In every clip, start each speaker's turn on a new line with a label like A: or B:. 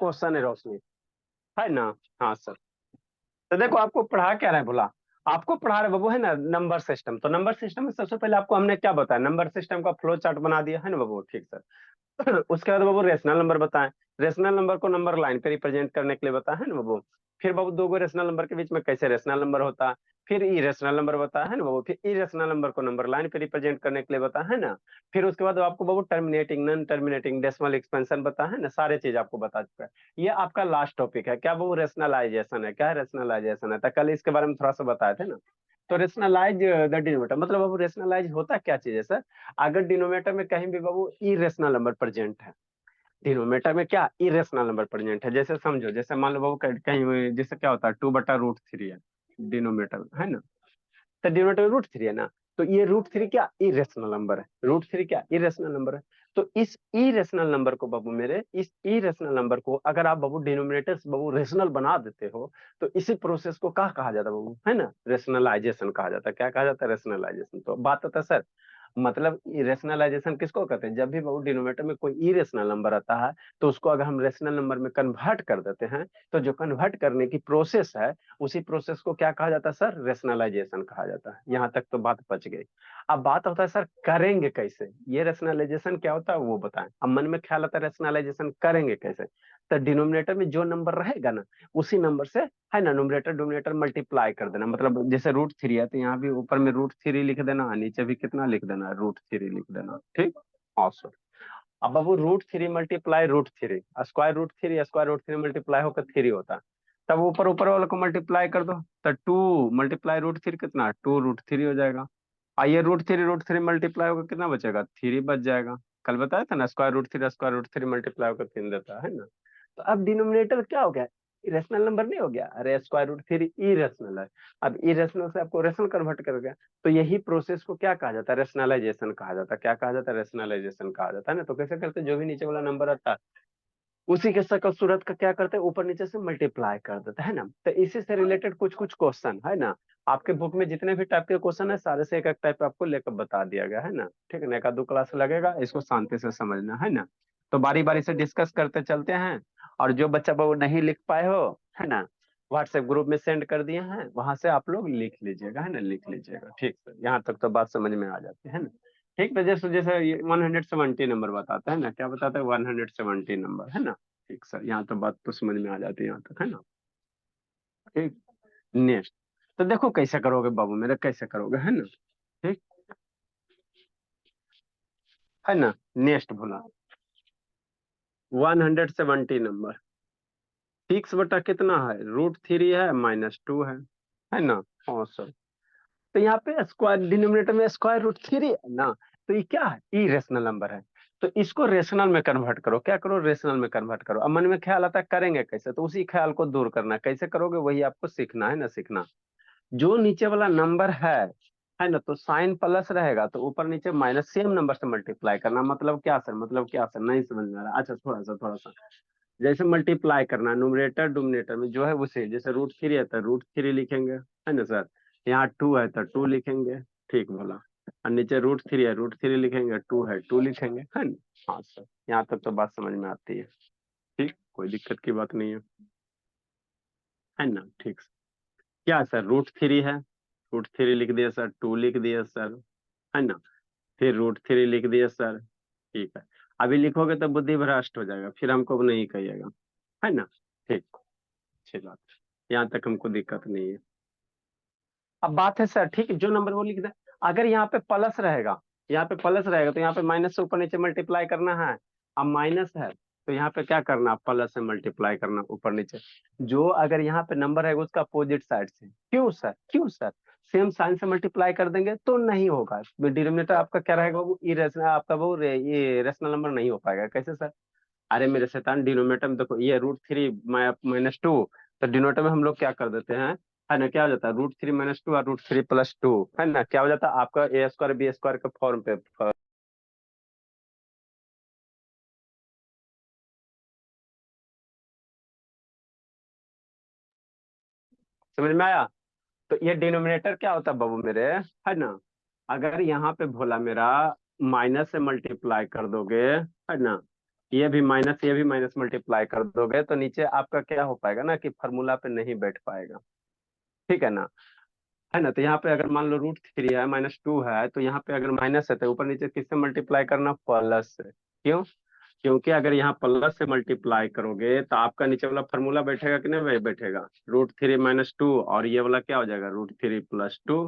A: Question है रोशनी, है ना। हाँ सर। तो देखो आपको पढ़ा क्या रहे हैं बोला, आपको पढ़ा रहे बाबू है ना नंबर सिस्टम। तो नंबर सिस्टम में सबसे पहले आपको हमने क्या बताया, नंबर सिस्टम का फ्लो चार्ट बना दिया है ना बाबू, ठीक सर। उसके बाद बाबू रेशनल नंबर बताएं, रेशनल नंबर को नंबर लाइन पे रिप्रेजेंट करने के लिए बताया है ना बाबू। फिर बाबू दो गो रेशनल नंबर के बीच में कैसे रेशनल नंबर होता है। फिर इरेशनल नंबर बताया है ना बाबू, फिर इरेशनल नंबर को नंबर लाइन पे रिप्रेजेंट करने के लिए बताया है ना। फिर उसके बाद आपको बाबू terminating, non terminating, decimal expansion बताया है ना, सारे चीज आपको बता चुका है। ये आपका लास्ट टॉपिक है क्या बाबू, रेशनलाइजेशन है। क्या है रेशनलाइजेशन है, तो कल इसके बारे में थोड़ा सा बताए थे ना। तो रेशनलाइज द डिनोमिनेटर, मतलब बाबू रेशनलाइज होता क्या चीज है सर, अगर डिनोमिनेटर में कहीं भी बाबू इरेशनल नंबर प्रेजेंट है, डिनोमिनेटर में क्या इरेशनल नंबर प्रेजेंट है, जैसे समझो, जैसे मान लो बाबू कहीं जैसे क्या होता है 2/√3 है डिनोमिनेटर है ना, तो डिनोमिनेटर √3 है ना। तो ये √3 क्या इरेशनल नंबर है, √3 क्या इरेशनल नंबर है। तो इस इरेशनल नंबर को बाबू मेरे, इस इरेशनल नंबर को अगर आप बाबू डिनोमिनेटर से बाबू रेशनल बना देते हो, तो इसी प्रोसेस को क्या कहा जाता है बाबू, है ना, रेशनलाइजेशन कहा जाता है। क्या कहा जाता है, रेशनलाइजेशन। तो बात होता है सर, मतलब रेशनलाइजेशन किसको कहते हैं, जब भी बाबू डिनोमिनेटर में कोई इरेशनल नंबर आता है, तो उसको अगर हम रेशनल नंबर में कन्वर्ट कर देते हैं, तो जो कन्वर्ट करने की प्रोसेस है, उसी प्रोसेस को क्या कहा जाता है सर, रेशनलाइजेशन कहा जाता है। यहाँ तक तो बात बच गई। अब बात होता है सर करेंगे कैसे, ये रेशनलाइजेशन क्या होता है वो बताएं। अब मन में ख्याल आता है रेशनलाइजेशन करेंगे कैसे, तो डिनोमिनेटर में जो नंबर रहेगा ना, उसी नंबर से है ना न्यूमरेटर डोमिनेटर मल्टीप्लाई कर देना। मतलब जैसे √3 है तो यहाँ भी ऊपर में √3 लिख देना, नीचे भी कितना लिख देना, √3 लिख देना, ठीक। ऑसम। अब बाबू √3 मल्टीप्लाई √3, स्क्वायर √3 मल्टीप्लाई होकर 3 होता है, तब ऊपर ऊपर वाले को मल्टीप्लाई कर दो, तो 2 × √3 कितना, 2√3 हो जाएगा। आइए √3 मल्टीप्लाई होकर कितना बचेगा, 3 बच जाएगा। कल बताया था ना स्क्वायर √3 मल्टीप्लाई होकर 3 देता है ना। तो अब डिनोमिनेटर क्या हो गया, इरेशनल नंबर नहीं हो गया, अरे स्क्वायर √3 इरेशनल है। अब इरेशनल से आपको रेशनल कन्वर्ट कर गया, तो यही प्रोसेस को क्या कहा जाता है, रेशनलाइजेशन कहा जाता है। क्या कहा जाता है, रेशनलाइजेशन कहा जाता है ना। तो कैसे करते, जो भी नीचे वाला नंबर आता है उसी के शकल सूरत का क्या करते हैं, ऊपर नीचे से मल्टीप्लाई कर देते है ना। तो इसी से रिलेटेड कुछ कुछ क्वेश्चन है ना, आपके बुक में जितने भी टाइप के क्वेश्चन है, सारे से एक एक टाइप आपको लेकर बता दिया गया है ना, ठीक है ना। एक आध दो क्लास लगेगा, इसको शांति से समझना है ना। तो बारी बारी से डिस्कस करते चलते हैं। और जो बच्चा वो नहीं लिख पाए हो, है ना, व्हाट्सएप ग्रुप में सेंड कर दिए हैं, वहां से आप लोग लिख लीजिएगा, है ना, लिख लीजिएगा, ठीक सर। यहाँ तक तो बात समझ में आ जाती है ना। ठीक, तो जैसे जैसे ये 170 नंबर बताता है ना, क्या बताता है, 170 नंबर, है ना। ठीक सर, यहाँ तो बात तो समझ में आ जाती है यहाँ तक, है ना। ठीक। नेक्स्ट। तो देखो कैसे करोगे बाबू मेरे, कैसे करोगे, है ना। ठीक है ना। नेक्स्ट बोला 170 नंबर, 6/कितना है, √3 है, -2 है ना। हाँ सर। तो यहाँ पे स्क्वायर डिनोमिनेटर में स्क्वायर √3 है ना, तो ये क्या है, इरेशनल नंबर है। तो इसको रेशनल में कन्वर्ट करो, क्या करो, रेशनल में कन्वर्ट करो। अब मन में ख्याल आता है करेंगे कैसे, तो उसी ख्याल को दूर करना, कैसे करोगे वही आपको सीखना है ना, सीखना। जो नीचे वाला नंबर है ना, तो साइन प्लस रहेगा तो ऊपर नीचे माइनस, सेम नंबर से मल्टीप्लाई करना। मतलब क्या सर, मतलब क्या सर, नहीं समझ में आ रहा, अच्छा थोड़ा सा जैसे मल्टीप्लाई करना, न्यूमरेटर डोमिनेटर में जो है उसे, जैसे √3 है तो √3 लिखेंगे, है ना सर। यहाँ 2 है तो 2 लिखेंगे, ठीक बोला। और नीचे √3 है, √3 लिखेंगे, 2 है 2 लिखेंगे, है ना। हाँ सर, यहाँ तक तो बात समझ में आती है। ठीक, कोई दिक्कत की बात नहीं है ना, ठीक। क्या सर, √3 है, √3 लिख दिया सर, 2 लिख दिया सर, है ना। फिर √3 लिख दिया सर, ठीक है। अभी लिखोगे तो बुद्धि भ्रष्ट हो जाएगा, फिर हमको नहीं कहिएगा, है ना। ठीक, अच्छी बात, यहाँ तक हमको दिक्कत नहीं है। अब बात है सर, ठीक है, जो नंबर वो लिख दे। अगर यहाँ पे प्लस रहेगा, यहाँ पे प्लस रहेगा, तो यहाँ पे माइनस से ऊपर नीचे मल्टीप्लाई करना है। अब माइनस है तो यहाँ पे क्या करना, प्लस से मल्टीप्लाई करना ऊपर नीचे। जो अगर यहाँ पे नंबर है उसका अपोजिट साइड से, क्यों सर, क्यों सर, सेम साइन से मल्टीप्लाई कर देंगे तो नहीं होगा, डिनोमिनेटर आपका क्या रहेगा वो इरेशनल, आपका वो ये रेशनल नंबर नहीं हो पाएगा। कैसे सर, अरे मेरे शैतान, डिनोमिनेटर में देखो ये √3 -2, तो डिनोमिनेटर में हम लोग क्या कर देते हैं, है ना, क्या हो जाता है, √3 -2 और √3 + 2, है ना, क्या हो जाता है आपका a² b² के फॉर्म पे। समझ में आया। तो ये डिनोमिनेटर क्या होता है बाबू मेरे, है ना, अगर यहाँ पे भोला मेरा माइनस से मल्टीप्लाई कर दोगे, है ना, ये भी माइनस मल्टीप्लाई कर दोगे तो नीचे आपका क्या हो पाएगा ना कि फॉर्मूला पे नहीं बैठ पाएगा। ठीक है ना। तो यहाँ पे अगर मान लो √3 है, -2 है, तो यहाँ पे अगर माइनस है तो ऊपर नीचे किससे मल्टीप्लाई करना, प्लस से। क्यों? क्योंकि अगर यहाँ प्लस से मल्टीप्लाई करोगे तो आपका नीचे वाला फॉर्मूला बैठेगा कि नहीं बैठेगा, √3 - 2, और ये वाला क्या हो जाएगा, √3 + 2,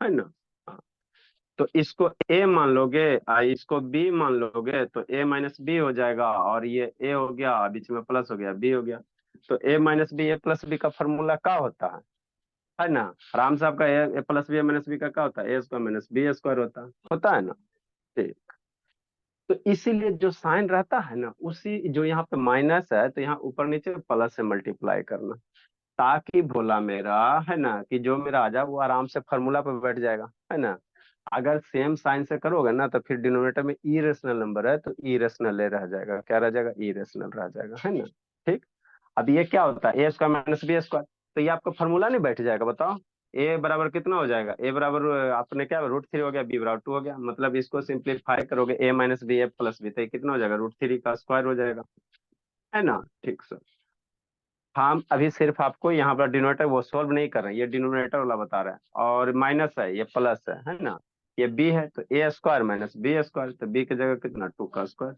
A: है ना। हाँ, तो इसको ए मान लोगे, इसको बी मान लोगे, तो a - b हो जाएगा, और ये ए हो गया, बीच में प्लस हो गया, बी हो गया। तो a - b का फॉर्मूला क्या है ना, आराम से आपका a + b का क्या होता है, a² - b² होता है ना। ठीक। तो इसीलिए जो साइन रहता है ना, उसी जो यहाँ पे माइनस है तो यहाँ ऊपर नीचे प्लस से मल्टीप्लाई करना, ताकि भोला मेरा है ना कि जो मेरा आ जाए वो आराम से फॉर्मूला पे बैठ जाएगा, है ना। अगर सेम साइन से करोगे ना तो फिर डिनोमिनेटर में इरेशनल नंबर है तो इरेशनल रह जाएगा, क्या रह जाएगा, इरेशनल रह जाएगा, है ना। ठीक। अब ये क्या होता है, a² - b², तो ये आपका फॉर्मूला नहीं बैठ जाएगा, बताओ। ए बराबर कितना हो जाएगा, ए बराबर आपने क्या √3 हो गया, बी बराबर 2 हो गया, मतलब इसको सिंप्लीफाई करोगे a - b a + b, तो ये कितना हो जाएगा, √3 का स्क्वायर हो जाएगा, है ना। ठीक सर। हम अभी सिर्फ आपको यहाँ पर डिनोमिनेटर वो सॉल्व नहीं कर रहे हैं, ये डिनोमिनेटर वाला बता रहा है, और माइनस है, ये प्लस है ना। ये बी है तो a² - b², तो बी की जगह कितना, 2 का स्क्वायर।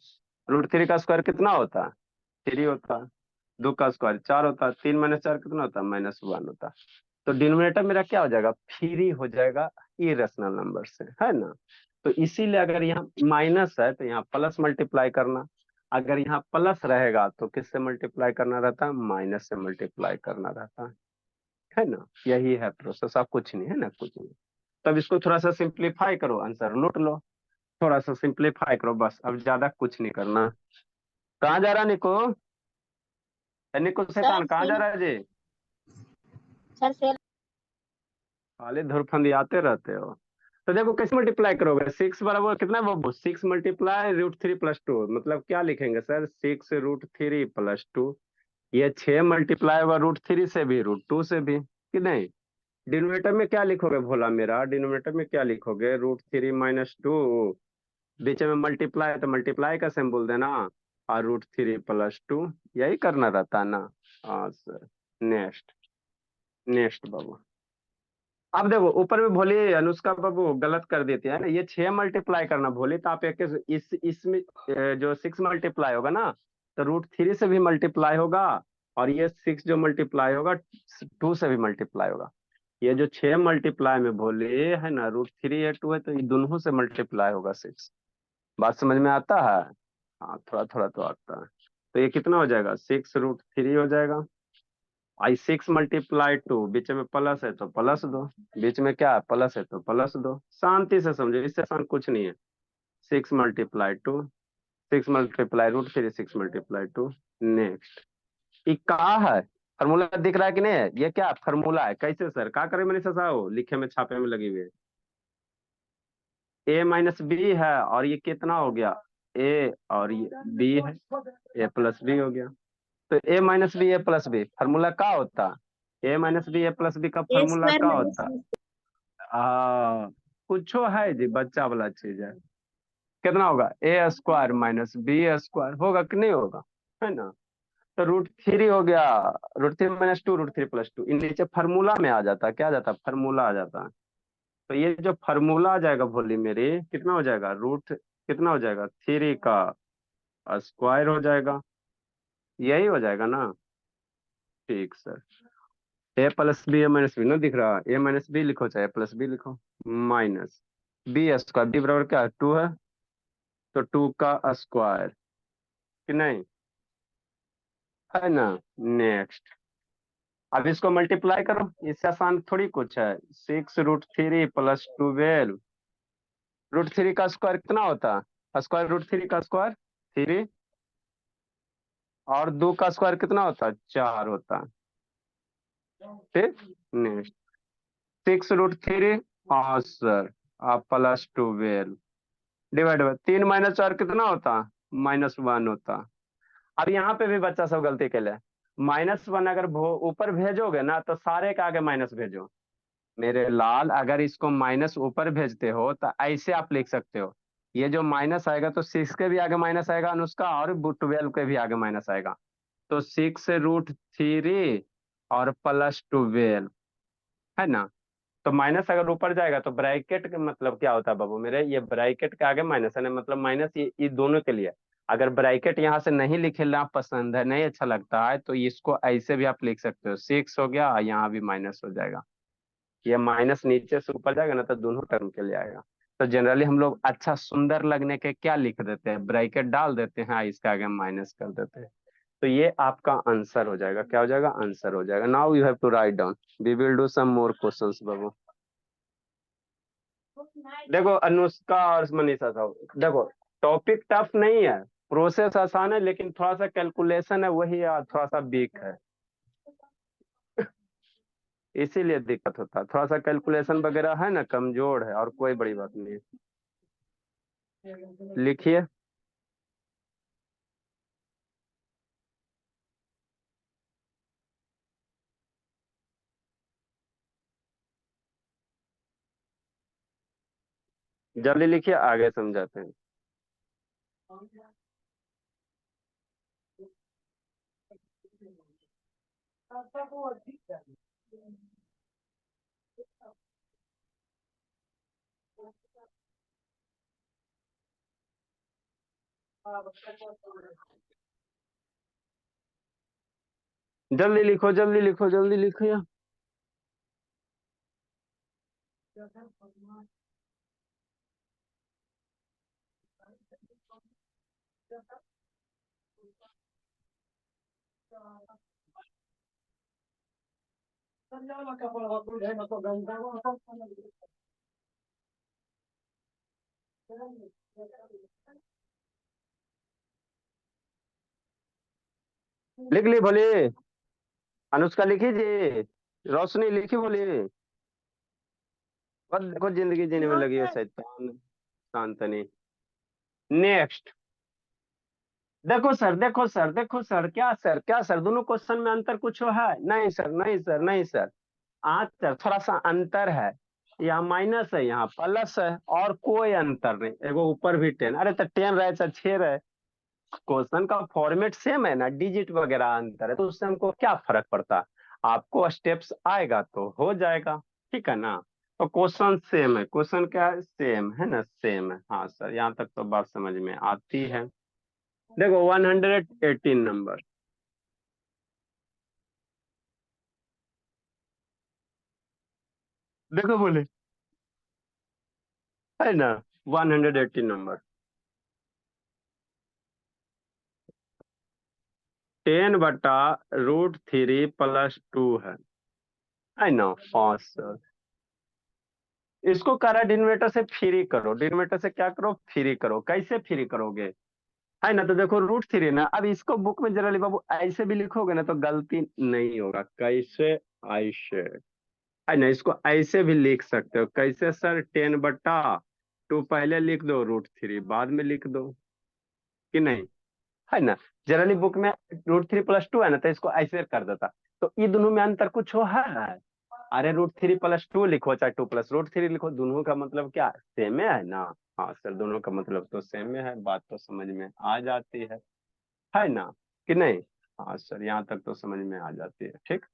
A: √3 का स्क्वायर कितना होता है, 3 होता है। 2 का स्क्वायर 4 होता है, 3 - 4 कितना होता है, -1 होता है। तो डिनोमिनेटर मेरा क्या हो जाएगा, फ्री हो जाएगा इरेशनल नंबर से, है ना। तो इसीलिए अगर यहाँ माइनस है तो यहाँ प्लस मल्टीप्लाई करना, अगर यहाँ प्लस रहेगा तो किससे मल्टीप्लाई करना रहता है, माइनस से मल्टीप्लाई करना रहता है ना। यही है प्रोसेस, आप कुछ नहीं, है ना, कुछ नहीं। तब इसको थोड़ा सा सिंप्लीफाई करो, आंसर लूट लो। थोड़ा सा सिंप्लीफाई करो बस, अब ज्यादा कुछ नहीं करना। कहाँ जा रहा है निको, निको
B: सर
A: शैतान कहाँ जा
B: सेल
A: रहा है जी।
B: सर सेल
A: खाली धुरफंदी आते रहते हो। तो देखो कैसे मल्टीप्लाई करोगे, 6 बराबर कितना बाबू, 6 × √3 + 2, मतलब क्या लिखेंगे सर, 6√3 + 2। ये 6 मल्टीप्लाई होगा √3 से भी, √2 से भी, कि नहीं। डिनोमिनेटर में क्या लिखोगे भोला मेरा, डिनोमिनेटर में क्या लिखोगे, √3 - 2, बीच में मल्टीप्लाई तो मल्टीप्लाई का सिंबल देना, और √3 + 2, यही करना रहता है ना। हाँ सर। नेक्स्ट, नेक्स्ट बाबू। अब देखो ऊपर में भोली अनुष्का बाबू गलत कर देती है ना, ये 6 मल्टीप्लाई करना भोली, तो आप एक इसमें जो 6 मल्टीप्लाई होगा ना, तो √3 से भी मल्टीप्लाई होगा, और ये 6 जो मल्टीप्लाई होगा 2 से भी मल्टीप्लाई होगा। ये जो 6 मल्टीप्लाई में भोली है ना, √3 है 2 है, तो ये दोनों से मल्टीप्लाई होगा 6। बात समझ में आता है। हाँ थोड़ा थोड़ा तो आता है। तो ये कितना हो जाएगा, 6√3 हो जाएगा। 6 × 2, बीच में प्लस है तो +2, बीच में क्या है, प्लस है तो +2। शांति से समझो, इससे आसान कुछ नहीं है। 6 × 2, 6 × √3, 6 × 2। नेक्स्ट, ये कहा है, फॉर्मूला दिख रहा है कि नहीं है, ये क्या फॉर्मूला है, कैसे सर क्या करें, मैंने ससाओ लिखे में छापे में लगी हुई a - b है, और ये कितना हो गया, a, और ये b है, a + b हो गया। तो a - b a + b formula क्या होता है, a - b a + b का
B: ए
A: फॉर्मूला
B: स्क्वायर
A: क्या
B: माइनस
A: होता है। कुछो है जी, बच्चा वाला चीज है। कितना होगा, a² - b² होगा कि नहीं होगा, है ना। तो √3 हो गया, √3 - 2, √3 + 2, इन नीचे फार्मूला में आ जाता है, क्या आ जाता है, फार्मूला आ जाता है। तो ये जो फार्मूला आ जाएगा भोली मेरी, कितना हो जाएगा, रूट कितना हो जाएगा, 3 का स्क्वायर हो जाएगा, यही हो जाएगा ना। ठीक sir. a + b a - b ना दिख रहा, a - b लिखो चाहे a + b लिखो, माइनस b² b बराबर क्या है, 2 है, तो 2 का स्क्वायर, कि नहीं, है ना। नेक्स्ट, अब इसको मल्टीप्लाई करो, इससे आसान थोड़ी कुछ है। 6√3 + 12, √3 का स्क्वायर कितना होता है, स्क्वायर √3 का स्क्वायर 3, और 2 का स्क्वायर कितना होता है, 4 होता है। ठीक। नेक्स्ट, 6√3, हाँ सर, आप +12 डिवाइड बाय 3 - 4 कितना होता है, -1 होता। अब यहाँ पे भी बच्चा सब गलती के लिए, -1 अगर ऊपर भेजोगे ना तो सारे के आगे माइनस भेजो। मेरे लाल, अगर इसको माइनस ऊपर भेजते हो तो ऐसे आप लिख सकते हो, ये जो माइनस आएगा तो 6 के भी आगे माइनस आएगा अनुष्का, और 12 के भी आगे माइनस आएगा। तो 6√3 और +12, है ना। तो माइनस अगर ऊपर जाएगा तो ब्रैकेट का मतलब क्या होता है बाबू मेरे, ये ब्रैकेट के आगे माइनस है ना, मतलब माइनस ये दोनों के लिए। अगर ब्रैकेट यहाँ से नहीं लिखना पसंद है, नहीं अच्छा लगता है, तो इसको ऐसे भी आप लिख सकते हो, 6 हो गया, यहाँ भी माइनस हो जाएगा। ये माइनस नीचे से ऊपर जाएगा ना तो दोनों टर्म के लिए आएगा। तो जनरली हम लोग अच्छा सुंदर लगने के क्या लिख देते हैं, ब्रैकेट डाल देते हैं, इसके आगे माइनस कर देते हैं। तो ये आपका आंसर हो जाएगा, क्या हो जाएगा, आंसर हो जाएगा। Now you have to write down, we will do some more questions बाबू। देखो अनुष्का और मनीषा साहब, देखो टॉपिक टफ नहीं है, प्रोसेस आसान है, लेकिन थोड़ा सा कैलकुलेशन है वही थोड़ा सा वीक है, इसीलिए दिक्कत होता है। थोड़ा सा कैलकुलेशन वगैरह है ना कमजोर है, और कोई बड़ी बात नहीं है। लिखिए। जल्दी लिखिए, आगे समझाते हैं। जल्दी लिखो, जल्दी लिखो, जल्दी लिखिए। लिख ली बोलिए, अनुष्का लिखी जी, रोशनी लिखी बोलिए। बस देखो जिंदगी जीने में लगी हो शैतान, शांत नहीं। नेक्स्ट। देखो सर, देखो सर, देखो सर, क्या सर, क्या सर, दोनों क्वेश्चन में अंतर कुछ है? नहीं सर, नहीं सर, नहीं सर। सर थोड़ा सा अंतर है, यहाँ माइनस है, यहाँ प्लस है, और कोई अंतर नहीं। एगो ऊपर भी 10, अरे तो 10 रहे चाहे 6 रहे, क्वेश्चन का फॉर्मेट सेम है ना, डिजिट वगैरह अंतर है, तो उससे हमको क्या फर्क पड़ता है। आपको स्टेप्स आएगा तो हो जाएगा, ठीक है ना। तो क्वेश्चन सेम है, क्वेश्चन क्या है, सेम है ना, सेम है। हाँ सर, यहाँ तक तो बात समझ में आती है। देखो 118 नंबर, देखो बोले, है ना, 118 नंबर, 10/√3 + 2 है ना। हाँ सर, इसको करा डिनोमिनेटर से फ्री करो, डिनोमिनेटर से क्या करो, फ्री करो। कैसे फ्री करोगे, है ना। तो देखो √3 ना, अब इसको बुक में जनरली बाबू ऐसे भी लिखोगे ना तो गलती नहीं होगा। कैसे, ऐसे, है ना। इसको ऐसे भी लिख सकते हो, कैसे सर, 10/2 पहले लिख दो, √3 बाद में लिख दो, कि नहीं, है ना। जनरली बुक में √3 + 2 है ना, तो इसको ऐसे कर देता। तो ये दोनों में अंतर कुछ हो है? अरे √3 + 2 लिखो चाहे 2 + √3 लिखो, दोनों का मतलब क्या सेम है ना। हाँ सर, दोनों का मतलब तो सेम है, बात तो समझ में आ जाती है ना, कि नहीं। हाँ सर, यहाँ तक तो समझ में आ जाती है, ठीक।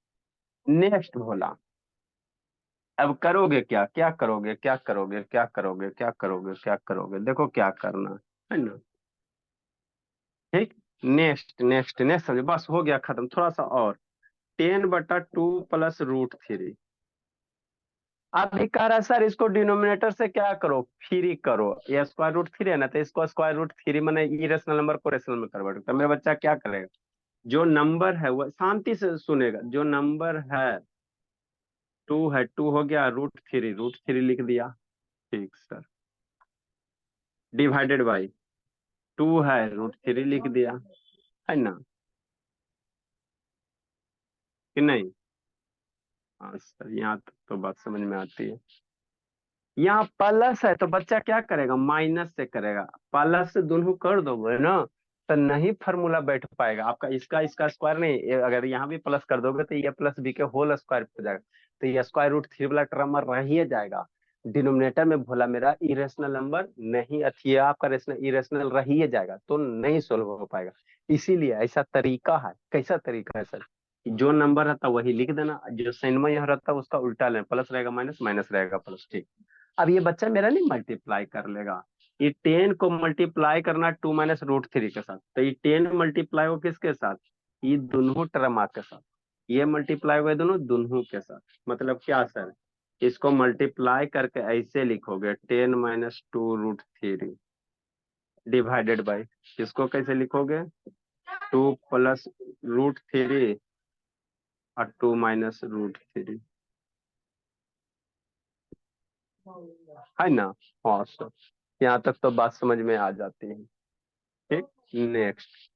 A: नेक्स्ट भोला, अब करोगे क्या, क्या करोगे, क्या करोगे, क्या करोगे, क्या करोगे, क्या करोगे, देखो क्या करना है ना, ठीक। नेक्स्ट, नेक्स्ट, नेक्स्ट समझो, बस हो गया खत्म, थोड़ा सा और। 10/2 + √3, अभी कह रहा है सर इसको डिनोमिनेटर से क्या करो, फ्री करो। ये √3 है ना, तो इसको √3 मैंने इरेशनल नंबर को रेशनल में कन्वर्ट करता। मेरा बच्चा क्या करेगा, जो नंबर है वो शांति से सुनेगा, जो नंबर है 2 है, 2 हो गया, √3 लिख दिया, ठीक सर, डिवाइडेड बाई 2 है, √3 लिख दिया, है ना, कि नहीं। हाँ सर, यहाँ तक तो बात समझ में आती है। यहाँ प्लस है तो बच्चा क्या करेगा, माइनस से करेगा। प्लस से दोनों कर दोगे ना तो नहीं फॉर्मूला बैठ पाएगा आपका, इसका इसका स्क्वायर नहीं, अगर यहाँ भी प्लस कर दोगे तो ये +b के होल स्क्वायर हो जाएगा, तो ये √3 वाला टर्म रह ही जाएगा। डिनोमिनेटर में भोला मेरा इरेशनल नंबर नहीं अथी है, आपका रेशनल इरेशनल रह ही जाएगा, तो नहीं सोल्व हो पाएगा। इसीलिए ऐसा तरीका है। कैसा तरीका है सर? कि जो नंबर रहता वही लिख देना, जो साइन में यहाँ रहता उसका उल्टा लेना, प्लस रहेगा माइनस, माइनस रहेगा प्लस। ठीक। अब ये बच्चा मेरा नहीं मल्टीप्लाई कर लेगा, ये 10 को मल्टीप्लाई करना 2 - √3 के साथ, तो ये 10 मल्टीप्लाई हो किसके साथ? ये दोनों टर्म के साथ, ये मल्टीप्लाई हुए दोनों दोनों के साथ। मतलब क्या सर? इसको मल्टीप्लाई करके ऐसे लिखोगे 10 - 2 √3 डिवाइडेड बाई, इसको कैसे लिखोगे? 2 + √3 और 2 - √3, है ना? हाँ सर, यहाँ तक तो बात समझ में आ जाती है। ठीक। नेक्स्ट।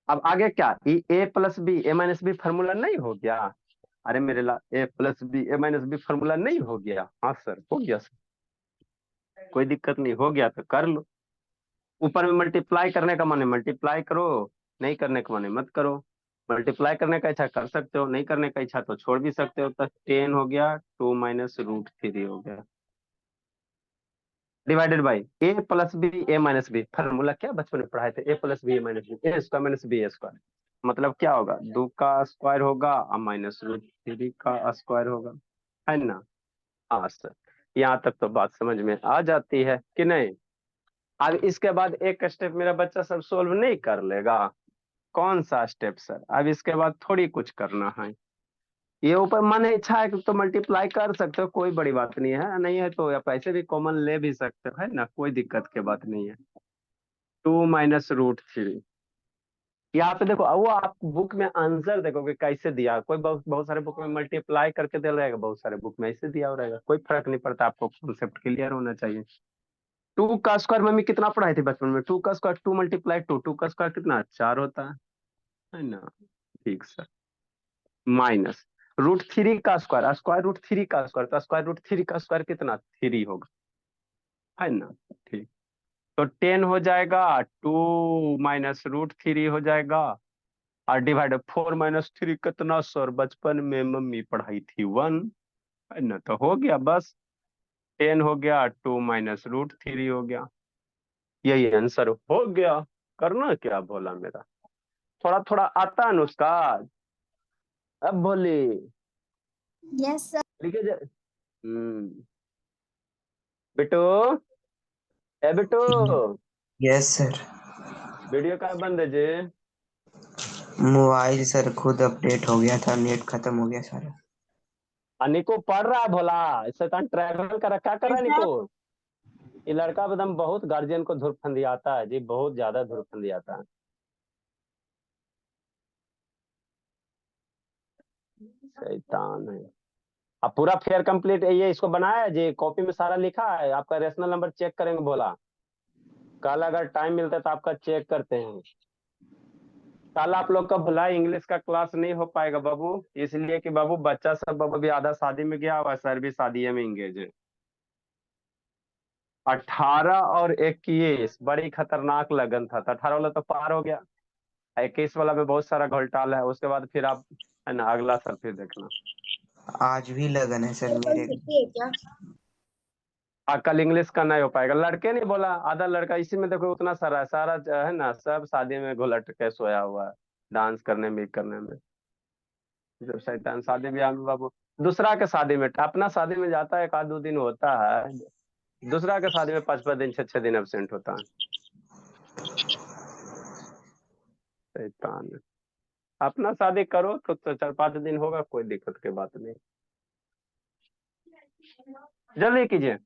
A: अब आगे क्या? A + B A - B formula नहीं हो गया? अरे मेरे ला A + B A - B formula नहीं हो गया? हाँ सर हो गया सर, कोई दिक्कत नहीं, हो गया तो कर लो। ऊपर में मल्टीप्लाई करने का मन है मल्टीप्लाई करो, नहीं करने का मन है मत करो। मल्टीप्लाई करने का इच्छा कर सकते हो, नहीं करने का इच्छा तो छोड़ भी सकते हो। तो 10 हो गया, 2 - √3 हो गया, divided by A + B A - B formula क्या बचपन में पढ़ाए थे? A + B A - B A² मतलब क्या होगा? 2 का स्क्वायर होगा और -√3 का स्क्वायर होगा, है ना? हाँ सर, यहाँ तक तो बात समझ में आ जाती है कि नहीं? अब इसके बाद एक स्टेप मेरा बच्चा सब सोल्व नहीं कर लेगा। कौन सा स्टेप सर? अब इसके बाद थोड़ी कुछ करना है, ये ऊपर मन है इच्छा है तो मल्टीप्लाई कर सकते हो, कोई बड़ी बात नहीं है। नहीं है तो या पैसे भी कॉमन ले भी सकते हो, है ना? कोई दिक्कत की बात नहीं है। 2 - √3, यहाँ पे देखो, वो आप बुक में आंसर देखोगे कैसे दिया, कोई बहुत बहुत सारे बुक में मल्टीप्लाई करके दे रहेगा, बहुत सारे बुक में ऐसे दिया हो रहेगा, कोई फर्क नहीं पड़ता, आपको कॉन्सेप्ट क्लियर होना चाहिए। 2 का स्क्वायर मम्मी कितना पढ़ाई थी बचपन में? 2 का स्क्वायर 2 × 2 कितना? 4 होता है ना? ठीक सर। -√3 का स्क्वायर, स्क्वायर √3 का स्क्वायर, तो स्क्वायर √3 का स्क्वायर कितना? 3 होगा, है ना? ठीक। तो 10 हो जाएगा, 2 - √3 हो जाएगा, और डिवाइड 4 - 3 कितना सर? बचपन में मम्मी पढ़ाई थी 1, है ना? तो हो गया बस, 10 हो गया, 2 - √3 हो गया, यही आंसर हो गया। करना क्या बोला मेरा? थोड़ा थोड़ा आता है नुस्खा? अब बोली
B: यस सर।
A: लिखे जा। बिट्टू, ए बिट्टू,
C: यस सर।
A: वीडियो कहाँ बंद है जी?
C: मोबाइल सर खुद अपडेट हो गया था, नेट खत्म हो गया सारा।
A: निको पढ़ रहा है भोला, शैतान ट्रैवल कर रखा, कर रहा है
B: सर
A: निको। ये लड़का एकदम बहुत गार्जियन को धुरफंदी आता है जी, बहुत ज्यादा धुरफंदी आता है, शैतान है। अब पूरा फेयर कंप्लीट ये इसको बनाया है जी, कॉपी में सारा लिखा है, आपका रेशनल नंबर चेक करेंगे भोला। कल अगर टाइम मिलता है तो आपका चेक करते हैं। कल आप लोग का भला इंग्लिश का क्लास नहीं हो पाएगा बाबू, इसलिए कि बाबू बच्चा सब बाबू भी आधा शादी में गया हुआ, सर भी शादी में इंगेज है। 18 और 21 बड़ी खतरनाक लगन था, तो 18 वाला तो पार हो गया, 21 वाला में बहुत सारा घोटाला है। उसके बाद फिर आप, है ना, अगला सर फिर देखना।
C: आज भी लगन है सर
B: कल
C: मेरे।
B: छुट्टी है क्या?
A: कल इंग्लिश का नहीं हो पाएगा, लड़के नहीं बोला, आधा लड़का। इसी में देखो उतना सारा है, सारा है ना, सब शादी में घुलट के सोया हुआ है, डांस करने में करने में। जब शैतान शादी ब्याह में बाबू, दूसरा के शादी में, अपना शादी में जाता है 1 आध 2 दिन होता है, दूसरा के शादी में 5 5 दिन 6 6 दिन एबसेंट होता है, शैतान। अपना शादी करो तो 4 5 दिन होगा, कोई दिक्कत की बात नहीं, जल्दी कीजिए।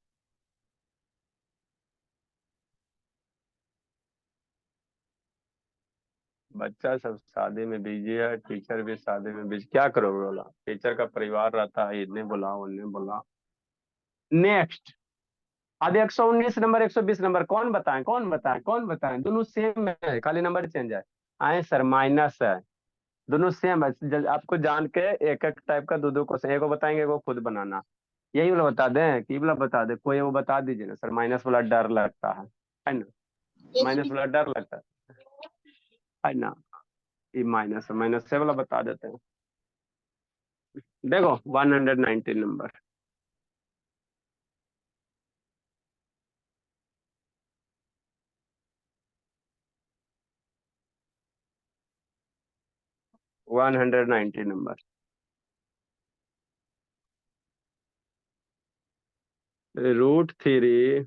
A: बच्चा सब शादी में बिजी है, टीचर भी शादी में बिजी, क्या करोगे बोला? टीचर का परिवार रहता है, इन्हें बुला उन्हें बुला। नेक्स्ट। अब 119 नंबर 120 नंबर कौन बताएं, कौन बताएं, कौन बताएं? दोनों सेम है, खाली नंबर चेंज है। आए सर, माइनस है, दोनों सेम है। आपको जान के एक एक टाइप का दो दो क्वेश्चन, एक को बताएंगे, वो खुद बनाना। यही वाला बता दें कि ये वाला बता दे, कोई वो बता दीजिए ना सर, माइनस वाला डर लगता है ना?
B: एक
A: माइनस
B: मिनट।
A: वाला डर लगता है ना? ये माइनस है, माइनस से वाला बता देते हैं। देखो 119 नंबर, 190 नंबर। √3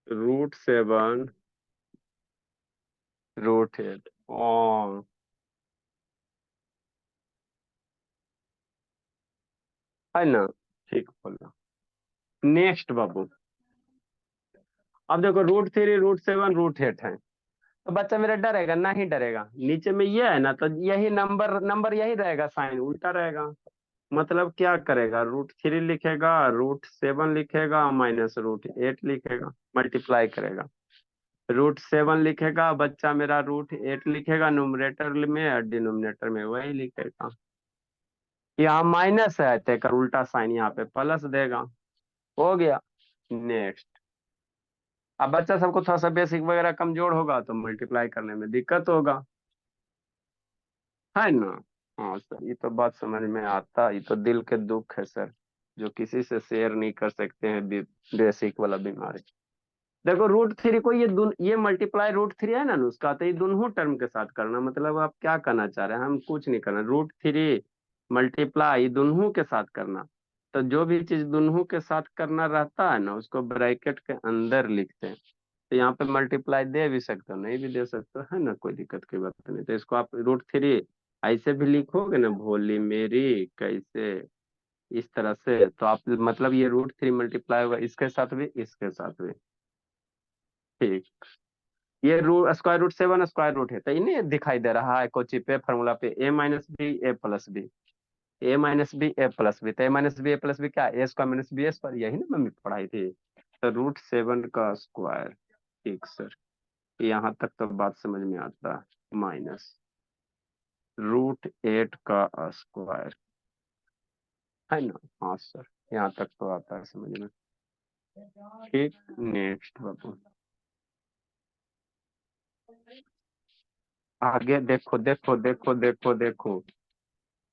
A: √7 √8 ओ है ना, ठीक बोला। नेक्स्ट बाबू, अब देखो √3 √7 √8 है, तो बच्चा मेरा डरेगा ना ही डरेगा, नीचे में ये है ना, तो यही नंबर नंबर यही रहेगा, साइन उल्टा रहेगा। मतलब क्या करेगा, √3 लिखेगा, √7 लिखेगा, माइनस √8 लिखेगा, मल्टीप्लाई करेगा। √7 लिखेगा बच्चा मेरा, √8 लिखेगा न्यूमरेटर में और डिनोमिनेटर में वही लिखेगा। यहाँ माइनस है तो उल्टा साइन यहाँ पे प्लस देगा, हो गया। नेक्स्ट, अब बच्चा सबको थोड़ा सा बेसिक वगैरह कमजोर होगा तो मल्टीप्लाई करने में दिक्कत होगा, है ना। हाँ सर, ये तो बात समझ में आता, ये तो दिल के दुख है सर, जो किसी से शेयर नहीं कर सकते हैं, बेसिक वाला बीमारी। देखो √3 को ये मल्टीप्लाई √3 है ना उसका, तो ये दोनों टर्म के साथ करना, मतलब आप क्या करना चाह रहे हैं, हम कुछ नहीं करना, √3 मल्टीप्लाई दोनों के साथ करना। तो जो भी चीज दोनों के साथ करना रहता है ना, उसको ब्रैकेट के अंदर लिखते हैं। तो यहाँ पे मल्टीप्लाई दे भी सकते हो, नहीं भी दे सकते हो, है ना, कोई दिक्कत की बात नहीं। तो इसको आप √3 ऐसे भी लिखोगे ना, भोली मेरी कैसे, इस तरह से, तो आप मतलब ये √3 मल्टीप्लाई होगा इसके साथ भी इसके साथ भी, ठीक। ये √7 स्क्वायर रूट है, तो इन्हें दिखाई दे रहा है कोची पे, फॉर्मूला पे, a-b a+b, a-b a+b क्या, a² - b यही ना मम्मी पढ़ाई थी। तो √7 का स्क्वायर, ठीक सर, यहाँ तक तो बात समझ में आता है, माइनस √8 का स्क्वायर, है ना। हाँ सर, यहाँ तक तो आता है समझ में, ठीक। नेक्स्ट बाबू, आगे देखो देखो देखो देखो देखो,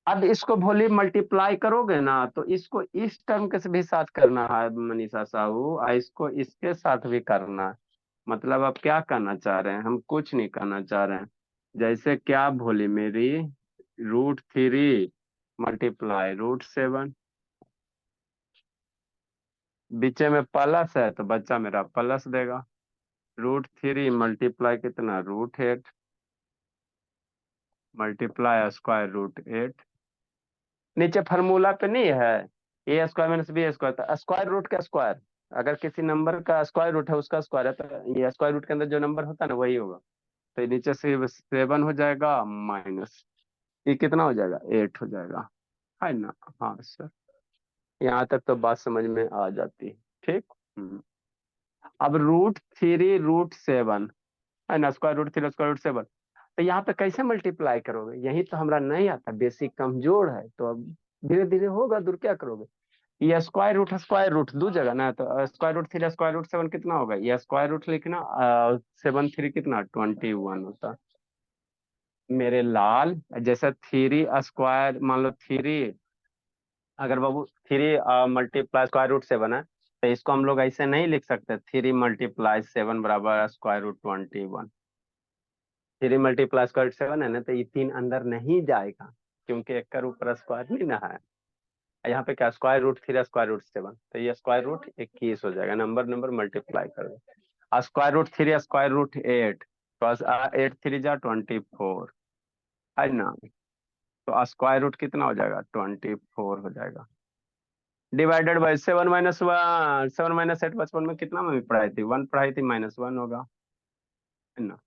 A: अब इसको भोली मल्टीप्लाई करोगे ना, तो इसको इस टर्म के भी साथ करना है मनीषा साहू, और इसको इसके साथ भी करना है। मतलब आप क्या करना चाह रहे हैं, हम कुछ नहीं करना चाह रहे हैं। जैसे क्या भोली मेरी, √3 मल्टीप्लाई √7, बीचे में प्लस है तो बच्चा मेरा प्लस देगा। √3 मल्टीप्लाई कितना, √8 मल्टीप्लाई स्क्वायर √8, नीचे फार्मूला पे नहीं है, a² - b², तो स्क्वायर रूट का स्क्वायर, अगर किसी नंबर का स्क्वायर रूट है उसका स्क्वायर है, तो ये स्क्वायर रूट के अंदर जो नंबर होता है ना वही होगा। तो ये नीचे से 7 हो जाएगा, माइनस ये कितना हो जाएगा, 8 हो जाएगा, है ना। हाँ सर, यहाँ तक तो बात समझ में आ जाती है, ठीक। अब √3 √7, है ना, स्क्वायर √3 स्क्वायर √7, तो यहाँ पे कैसे मल्टीप्लाई करोगे, यही तो हमारा नहीं आता, बेसिक कमजोर है, तो अब धीरे धीरे होगा दूर, क्या करोगे। ये स्क्वायर रूट दो जगह ना, तो √3 स्क्वायर √7 कितना होगा, ये स्क्वायर रूट लिखना, 7 3 कितना, 21 होता। मेरे लाल, जैसा 3 स्क्वायर, मान लो 3, अगर बाबू 3 मल्टीप्लाई स्क्वायर √7 है, तो इसको हम लोग ऐसे नहीं लिख सकते, 3 × 7 बराबर √21। 3 × स्क्वायर √7 है ना, तो ये 3 अंदर नहीं जाएगा, क्योंकि एक का ऊपर स्क्वायर नहीं ना है। यहाँ पे क्या, √3 स्क्वायर √7, तो ये स्क्वायर √21 हो जाएगा, नंबर नंबर मल्टीप्लाई कर दो। स्क्वायर √3 स्क्वायर √8, तो 8 3 × 24, है ना। तो स्क्वायर रूट कितना हो जाएगा, 24 हो जाएगा, डिवाइडेड बाई 7 - 1, 7 - 8 बचपन में कितना में पढ़ाई थी, 1 पढ़ाई थी, -1 होगा, है ना।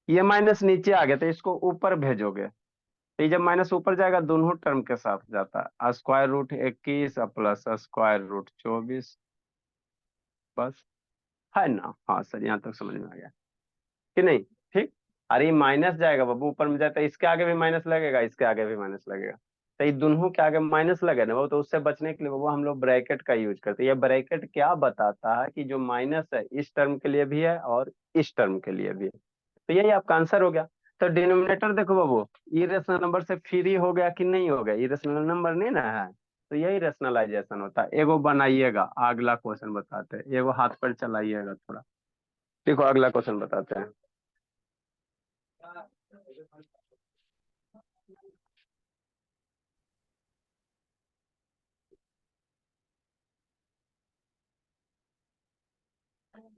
A: ये माइनस नीचे आ गया, तो इसको ऊपर भेजोगे, तो ये जब माइनस ऊपर जाएगा दोनों टर्म के साथ जाता है, स्क्वायर √21 प्लस स्क्वायर √24, बस, है ना। हाँ सर, यहाँ तक समझ में आ गया कि नहीं, ठीक। अरे माइनस जाएगा बाबू, ऊपर में जाता है, इसके आगे भी माइनस लगेगा, इसके आगे भी माइनस लगेगा, तो ये दोनों के आगे माइनस लगे ना वो, तो उससे बचने के लिए वो हम लोग ब्रैकेट का यूज करते हैं। ये ब्रैकेट क्या बताता है कि जो माइनस है इस टर्म के लिए भी है और इस टर्म के लिए भी है, तो यही आपका आंसर हो गया। तो डिनोमिनेटर देखो बाबू, इरेशनल नंबर से फ्री हो गया कि नहीं हो गया, इरेशनल नंबर नहीं ना है, तो यही रेशनलाइजेशन होता है। एगो बनाइएगा, अगला क्वेश्चन बताते हैं, एगो हाथ पर चलाइएगा थोड़ा, देखो अगला क्वेश्चन बताते हैं।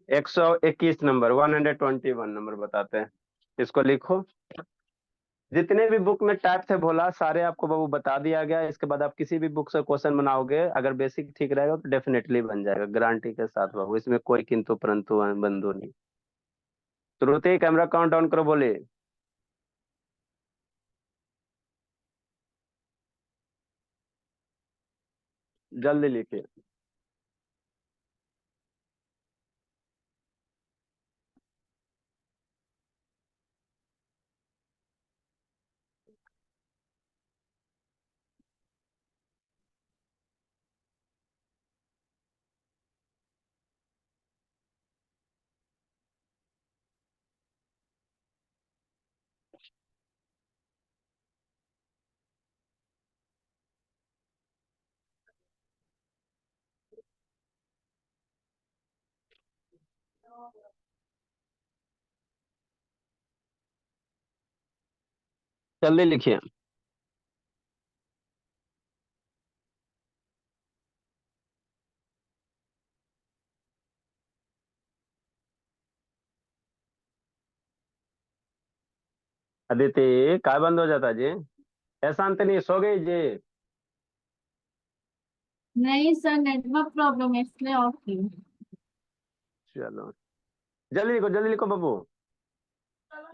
A: 121 नंबर, 121 नंबर बताते हैं। इसको लिखो। जितने भी बुक में टाइप थे भोला, सारे आपको बाबू बता दिया गया। इसके बाद आप किसी भी बुक से क्वेश्चन बनाओगे, अगर बेसिक ठीक रहेगा तो डेफिनेटली बन जाएगा, गारंटी के साथ बाबू। इसमें कोई किंतु परंतु बंधु नहीं। श्रुति कैमरा काउंट डाउन करो, बोले। जल्दी लिखिए। जल्दी लिखिए। अदिति काय बंद हो जाता जी? ऐसा अंत नहीं, सो गई जी?
B: नहीं सर, नेटवर्क प्रॉब्लम है इसलिए ऑफ की।
A: चलो जल्दी लिखो, जल्दी लिखो बाबू।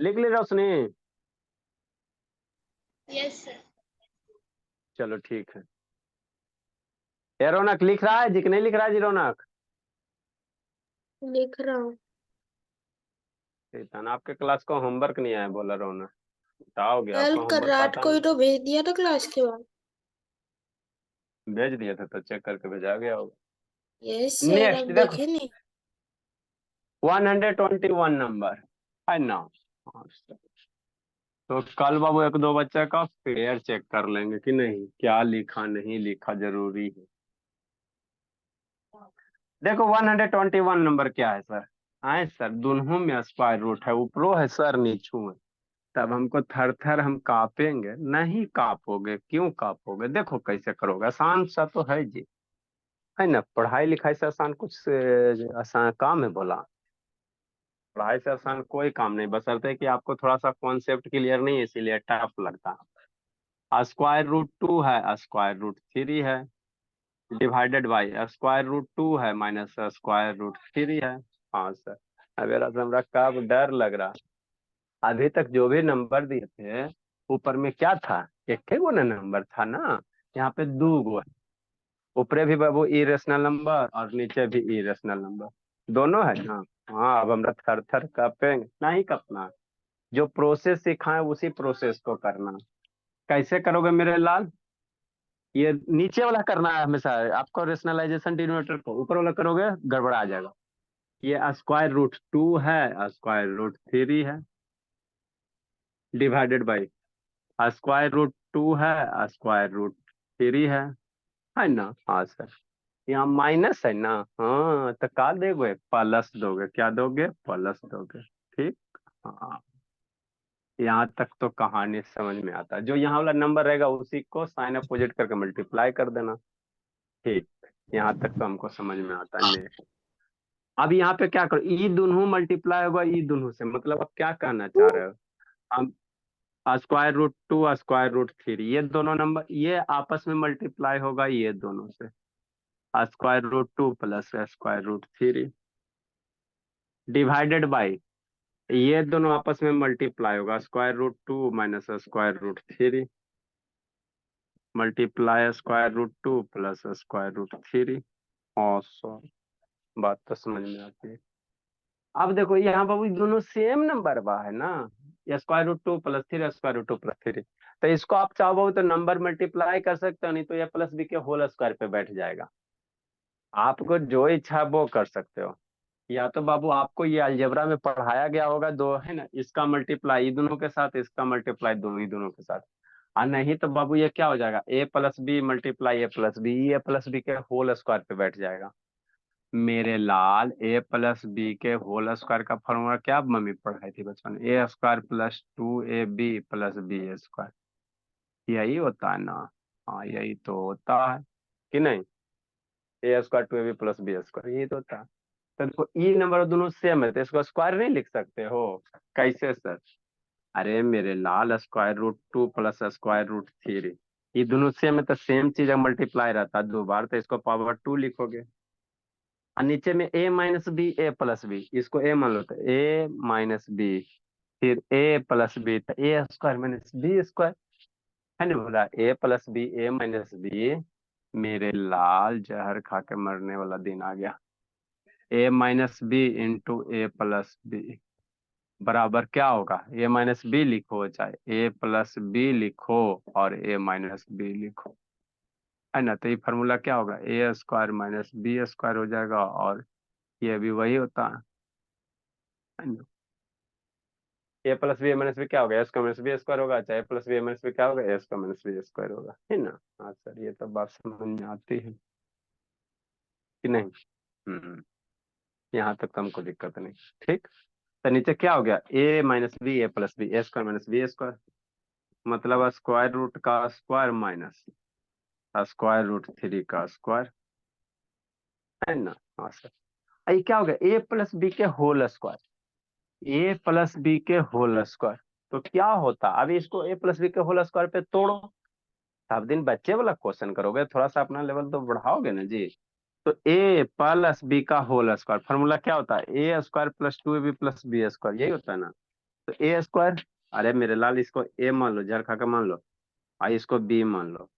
A: लिख ले रोशनी।
B: Yes sir.
A: चलो ठीक है। ये रौनक लिख रहा है जी कि नहीं लिख रहा है जी? रौनक
B: लिख रहा हूँ।
A: चेतन, आपके क्लास को होमवर्क नहीं आया बोला रौनक। बताओगे आपका
B: हेल्प कर
A: होमवर्क
B: रहा
A: आता
B: कोई
A: नहीं?
B: तो भेज दिया था क्लास के बाद।
A: भेज दिया था तो चेक करके भेजा गया होगा।
B: यस सर,
A: नेक्स्ट
B: अब
A: देखो,
B: देखे नहीं।
A: 121 नंबर है ना। हाँ, तो कल बाबू एक दो बच्चे का पेयर चेक कर लेंगे कि नहीं, क्या लिखा नहीं लिखा, जरूरी है। देखो 121 नंबर क्या है सर? आए सर, दोनों में स्क्वायर रूट है, ऊपरो है सर नीचू है। तब हमको थर थर हम कापेंगे? नहीं कापोगे, क्यों कापोगे? देखो कैसे करोगे, आसान सा तो है जी। है ना, पढ़ाई लिखाई से आसान कुछ आसान काम है बोला? पढ़ाई से आसान कोई काम नहीं, बशर्ते कि आपको थोड़ा सा कॉन्सेप्ट क्लियर नहीं है, इसीलिए टफ लगता है। स्क्वायर रूट 2 है, स्क्वायर रूट 3 है, डिवाइडेड बाई स्क्वायर रूट 2 है माइनस स्क्वायर रूट 3 है। हाँ सर। अब मेरा तो हमरा कब डर लग रहा। अभी तक जो भी नंबर दिए थे, ऊपर में क्या था? एक ही गो ना नंबर था ना। यहाँ पे दो गो है। ऊपरे भी बाबू इरेशनल नंबर और नीचे भी इरेशनल नंबर, दोनों है ना। हाँ, अब हमरा थर थर कपेंगे नहीं कपना। जो प्रोसेस सिखाए उसी प्रोसेस को करना। कैसे करोगे मेरे लाल? ये नीचे वाला करना है हमेशा आपको, रेशनलाइजेशन डिनोमिनेटर को। ऊपर वाला करोगे गड़बड़ा जाएगा। ये स्क्वायर रूट 2 है, स्क्वायर रूट 3 है, डिवाइडेड बाई स्क्वायर रूट 2 है, स्क्वायर रूट 3 है ना। हाँ सर। यहाँ माइनस है ना। हाँ, तो का दोगे? प्लस दोगे। क्या दोगे? प्लस दोगे। ठीक। हाँ, यहाँ तक तो कहानी समझ में आता है। जो यहाँ वाला नंबर रहेगा उसी को साइन अपोजिट करके मल्टीप्लाई कर देना। ठीक। यहाँ तक तो हमको समझ में आता है। नेक्स्ट। अब यहाँ पे क्या करो, ई दोनों मल्टीप्लाई होगा ई दोनों से, मतलब आप क्या कहना चाह रहे हो? हम स्क्वायर रूट 2 स्क्वायर रूट 3, ये दोनों नंबर ये आपस में मल्टीप्लाई होगा ये दोनों से। Square root 2 plus square root 3 divided by ये दोनों आपस में मल्टीप्लाई होगा, square root 2 minus square root 3 multiply square root 2 plus square root 3। और सो बात तो समझ में आती है। अब देखो यहाँ बाबू दोनों सेम नंबर बा है ना। Square root 2 plus 3 square root 2 plus 3, तो इसको आप चाहो तो नंबर मल्टीप्लाई कर सकते हो, नहीं तो ये प्लस बी के होल स्क्वायर पे बैठ जाएगा। आपको जो इच्छा है वो कर सकते हो। या तो बाबू आपको ये अलजेब्रा में पढ़ाया गया होगा, दो है ना, इसका मल्टीप्लाई दोनों के साथ, इसका मल्टीप्लाई दोनों ही दोनों के साथ। और नहीं तो बाबू ये क्या हो जाएगा, A plus B multiply A plus B, A plus B के होल स्क्वायर पे बैठ जाएगा। मेरे लाल, ए प्लस बी के होल स्क्वायर का फॉर्मूला क्या मम्मी पढ़ाई थी बचपन में? A square plus 2ab plus B square, यही होता है ना। हाँ, यही तो होता है कि नहीं? A square 2ab plus B square, यही तो होता है। तो देखो ई नंबर दोनों सेम है तो इसको स्क्वायर नहीं लिख सकते हो। कैसे सर? अरे मेरे लाल, √2 प्लस √3, ये दोनों सेम है तो सेम चीज मल्टीप्लाई रहता है 2 बार, तो इसको पावर 2 लिखोगे। और नीचे में a-b a+b, इसको a मान लो तो a-b, फिर a+b, तो a² - b², है ना? बोला a+b a-b, मेरे लाल जहर खा के मरने वाला दिन आ गया। a-b a+b बराबर क्या होगा? a-b लिखो, चाहे a+b लिखो और a-b लिखो, है ना? तो ये फार्मूला क्या होगा? a² - b² हो जाएगा, और ये भी वही होता है ना? a+b क्या होगा? a² - b² होगा, चाहे a+b क्या होगा? a²-b² होगा, है ना? हाँ सर, ये तो बात समझ में आती है कि नहीं? यहाँ तक तो हमको दिक्कत नहीं। ठीक, तो नीचे क्या हो गया? a-b a+b a² - b², मतलब स्क्वायर रूट का स्क्वायर माइनस √3 का स्क्वायर, है ना? हाँ सर। ये क्या हो गया? a+b के होल स्क्वायर, a+b के होल स्क्वायर। तो क्या होता, अभी इसको a+b के होल स्क्वायर पे तोड़ो। सब दिन बच्चे वाला क्वेश्चन करोगे, थोड़ा सा अपना लेवल तो बढ़ाओगे ना जी। तो a+b का होल स्क्वायर फॉर्मूला क्या होता है? a² + 2ab + b², यही होता है ना? तो a², अरे मेरे लाल, इसको a मान लो, जर खा के मान लो, और इसको b मान लो,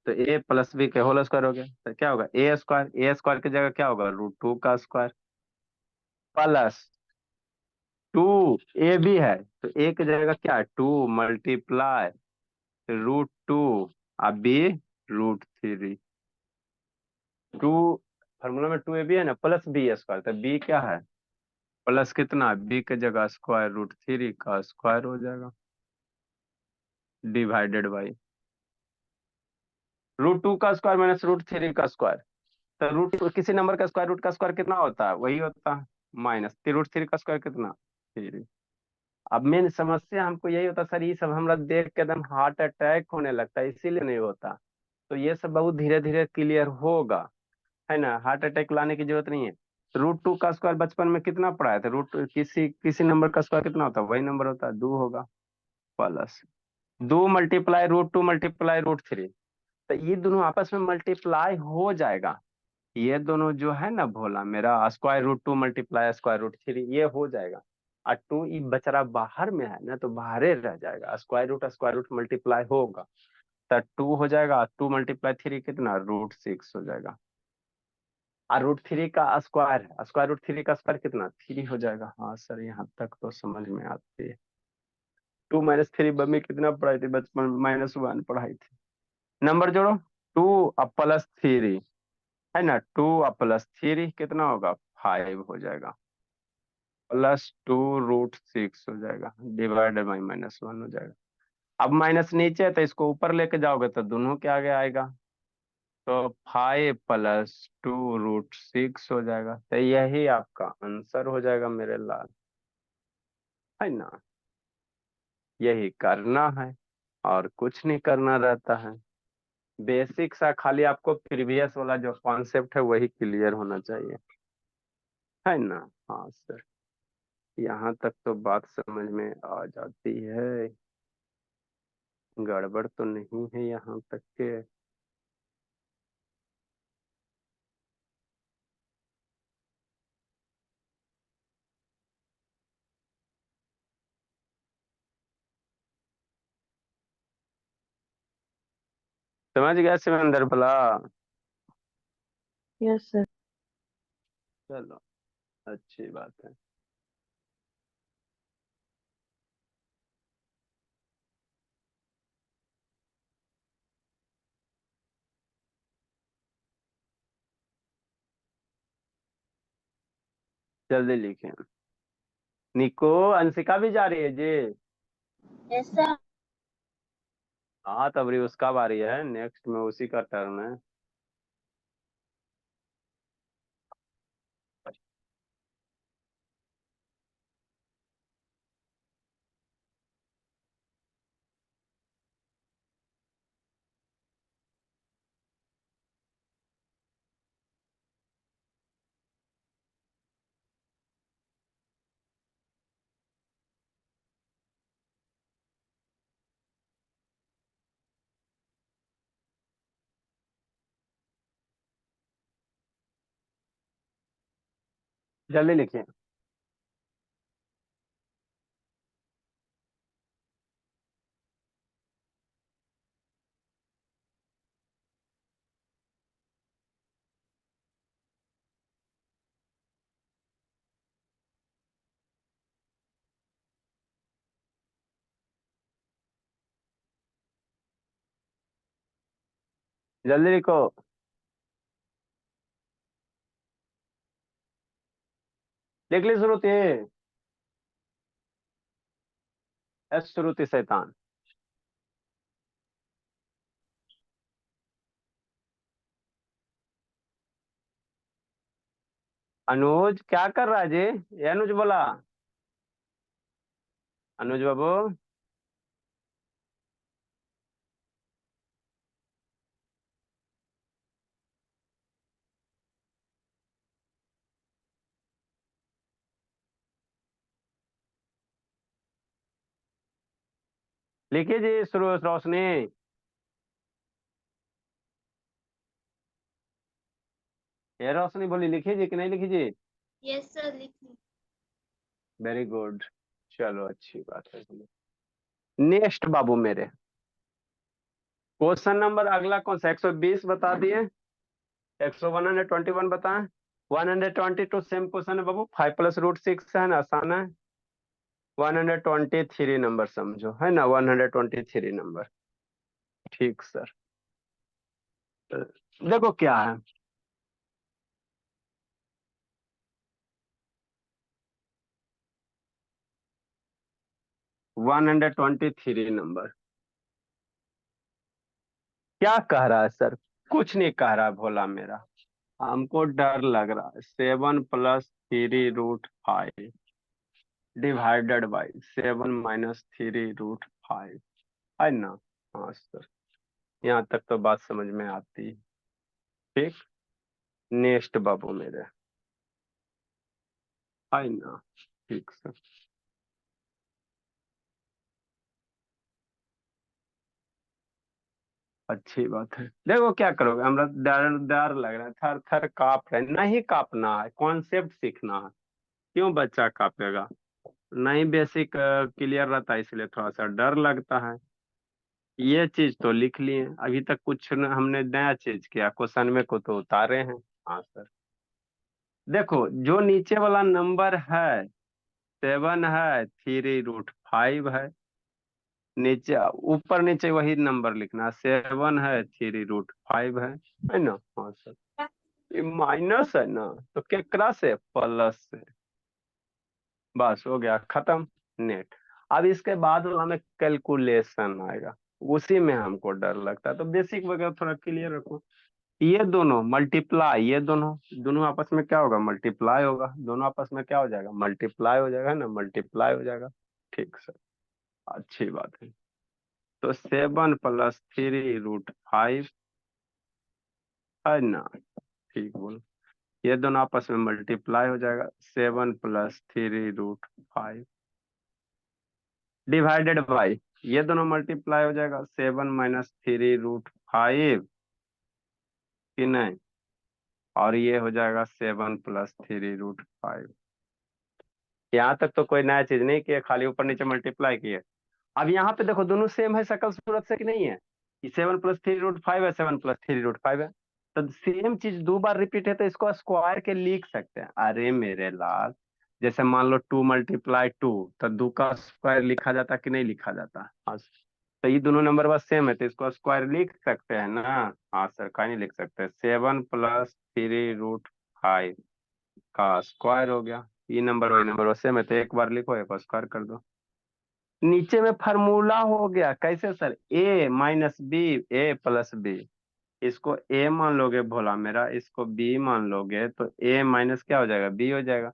A: तो a+b के होल स्क्वायर हो गया। तो क्या होगा? a² की जगह क्या होगा? √2 का स्क्वायर प्लस 2ab है, तो a की जगह क्या है? 2 मल्टीप्लाई √2 और b √3। 2 फॉर्मूला में 2ab है ना, प्लस b², तो b क्या है? प्लस कितना? b की जगह √3 का स्क्वायर हो जाएगा, डिवाइडेड बाई √2 का स्क्वायर माइनस √3 का स्क्वायर। तो रूट किसी नंबर का स्क्वायर रूट का स्क्वायर कितना होता है? वही होता है माइनस √3 का स्क्वायर कितना? 3। अब मेन समस्या हमको यही होता सर, ये सब हमरा देख के एकदम हार्ट अटैक होने लगता है, इसीलिए नहीं होता। तो ये सब बहुत धीरे धीरे क्लियर होगा, है ना? हार्ट अटैक लाने की जरूरत नहीं है। √2 का स्क्वायर बचपन में कितना पढ़ाया था? रूट किसी किसी नंबर का स्क्वायर कितना होता है? वही नंबर होता है, 2 होगा, प्लस 2 मल्टीप्लाई √2 मल्टीप्लाई √3, तो ये दोनों आपस में मल्टीप्लाई हो जाएगा। ये दोनों जो है ना भोला मेरा, √2 मल्टीप्लाई √3, ये हो जाएगा। और 2 ये बचरा बाहर में है ना, तो बाहर रह जाएगा। स्क्वायर रूट मल्टीप्लाई होगा तो 2 हो जाएगा, 2 × 3 कितना? √6 हो जाएगा। और √3 का स्क्वायर है, √3 का स्क्वायर कितना? 3 हो जाएगा। हाँ सर, यहाँ तक तो समझ में आती है। 2 - 3 में कितना पढ़ाई थी बचपन में? -1 पढ़ाई थी। नंबर जोड़ो, 2 और +3, है ना? 2 और +3 कितना होगा? 5 हो जाएगा, +2 √6 हो जाएगा, डिवाइडेड बाई -1 हो जाएगा। अब माइनस नीचे है तो इसको ऊपर लेके जाओगे तो दोनों के आगे आएगा, तो 5 + 2 √6 हो जाएगा। तो यही आपका आंसर हो जाएगा मेरे लाल, है ना? यही करना है, और कुछ नहीं करना रहता है। बेसिक सा खाली आपको प्रीवियस वाला जो कॉन्सेप्ट है वही क्लियर होना चाहिए, है ना? हाँ सर, यहाँ तक तो बात समझ में आ जाती है, गड़बड़ तो नहीं है यहाँ तक के। समझ गया सिमंदर भला?
D: Yes sir.
A: चलो, अच्छी बात है। जल्दी लिखें। निको, अंशिका भी जा रही है जी?
B: Yes sir.
A: हाँ, तब रही उसका बारी है, नेक्स्ट में उसी का टर्न है। जल्दी लिखिए। जल्दी लिखो। लिख ली श्रुति। एस श्रुति शैतान। अनुज क्या कर रहा है जी? ये अनुज बोला। अनुज बाबू। लिखिए जी रोशनी। ये रोशनी बोली लिखिए जी कि नहीं लिखी जी?
B: यस सर लिखी।
A: Very good. चलो अच्छी बात है। नेक्स्ट बाबू मेरे। क्वेश्चन नंबर अगला कौन सा? 120 बता दिए। 121 बताएं। 122 सेम क्वेश्चन है बाबू। 5 + √6 है ना, आसान है। 123 नंबर समझो, है ना, 123 नंबर। ठीक सर। देखो क्या है। वन 123 नंबर क्या कह रहा है सर? कुछ नहीं कह रहा है भोला मेरा। हमको डर लग रहा है। 7 + 3√5 डिवाइडेड बाई 7 - 3√5, है ना? हाँ सर, यहाँ तक तो बात समझ में आती है। ठीक। नेक्स्ट बाबू मेरे, है ना? ठीक सर। अच्छी बात है। देखो क्या करोगे, हमरा डर डर लग रहा है, थर थर कांप रहे। नहीं कांपना है, कॉन्सेप्ट सीखना है। क्यों बच्चा कांपेगा? नहीं, बेसिक क्लियर रहता है, इसलिए थोड़ा सा डर लगता है। ये चीज तो लिख लिए, अभी तक कुछ हमने नया चीज किया, क्वेश्चन में को तो उतारे हैं। हाँ सर। देखो जो नीचे वाला नंबर है 7 है, 3√5 है। नीचे ऊपर नीचे वही नंबर लिखना, 7 है, 3√5 है ना? हाँ सर। ये माइनस है ना, तो केकरा से? प्लस से। बस हो गया खत्म। नेट। अब इसके बाद वाला में कैलकुलेशन आएगा, उसी में हमको डर लगता है। तो बेसिक वगैरह थोड़ा क्लियर रखो। ये दोनों मल्टीप्लाई, ये दोनों दोनों आपस में क्या होगा? मल्टीप्लाई होगा। दोनों आपस में क्या हो जाएगा? मल्टीप्लाई हो जाएगा ना, मल्टीप्लाई हो जाएगा। ठीक सर। अच्छी बात है। तो 7 + 3√5, है ना? ठीक बोल। ये दोनों आपस में मल्टीप्लाई हो जाएगा। 7 + 3√5 डिवाइडेड बाई, ये दोनों मल्टीप्लाई हो जाएगा। 7 - 3√5, कि नहीं? और ये हो जाएगा 7 + 3√5। यहाँ तक तो कोई नया चीज नहीं किया, खाली ऊपर नीचे मल्टीप्लाई किए। अब यहाँ पे देखो दोनों सेम है शकल सूरत से, कि नहीं है? 7 + 3√5 है, 7 + 3√5 है। तो सेम चीज दो बार रिपीट है, तो इसको स्क्वायर के लिख सकते हैं। अरे मेरे लाल, जैसे मान लो 2 × 2, तो 2 का स्क्वायर लिखा जाता कि नहीं लिखा जाता? हाँ। तो ये दोनों नंबर बस सेम है, तो इसको स्क्वायर लिख सकते हैं ना? हाँ सर, कहीं नहीं लिख सकते। 7 + 3√5 का स्क्वायर हो गया। ये नंबर वही नंबर वो सेम है, तो एक बार लिखो, एक बार स्क्वायर कर दो। नीचे में फार्मूला हो गया। कैसे sir? A - B, A + B। इसको A मान लोगे भोला मेरा, इसको B मान लोगे, तो A- क्या हो जाएगा? B हो जाएगा।